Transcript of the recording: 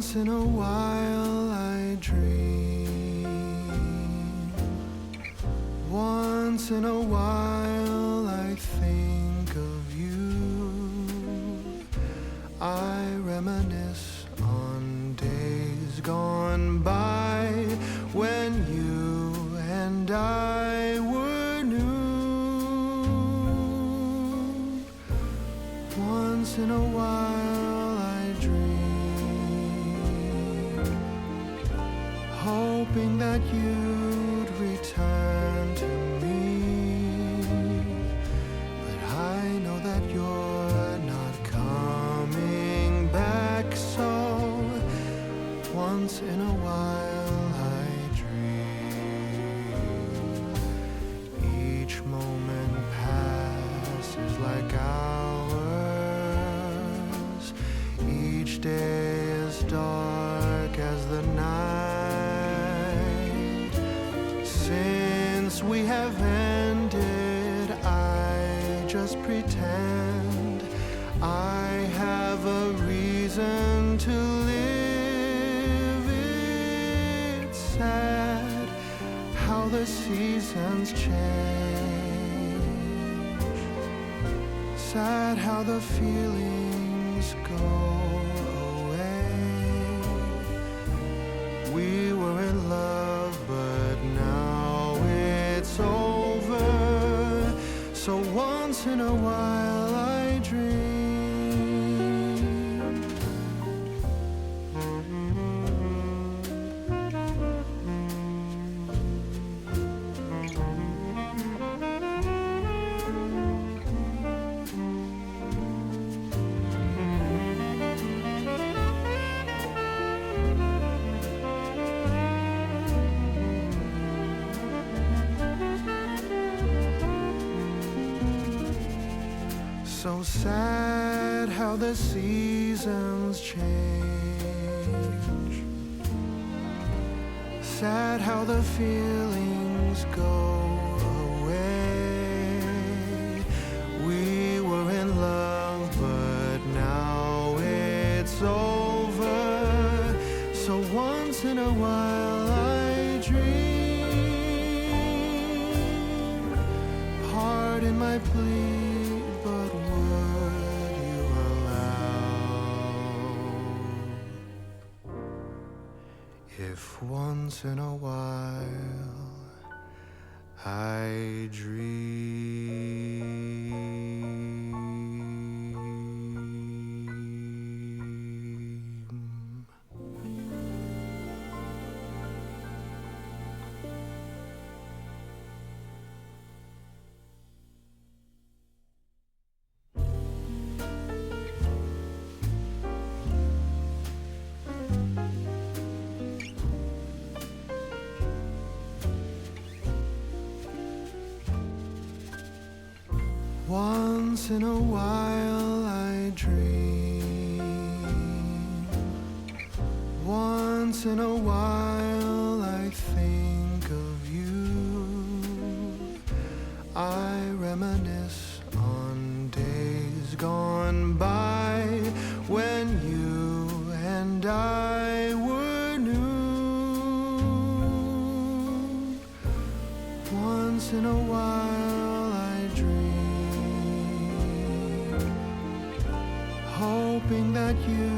Once in a while I dream. Once in a while I think of you. I reminisce on days gone by when you and I were new. Once in a while I dream, hoping that you'd return to me. But I know that you're not coming back, so once in a while I dream. Each moment passes like hours. Each day is dark as the night. Since we have ended, I just pretend I have a reason to live. It's sad how the seasons change. Sad how the feelings go away. We were in love, but now it's over. So once in a while I dream. So sad how the seasons change. Sad how the feelings go away. We were in love, but now it's over. So once in a while I dream. Pardon my plea, but would you allow if once in a while I dream? Once in a while I dream. Once in a while I think of you. I reminisce on days gone by when you and I were new. Once in a while I dream, hoping that you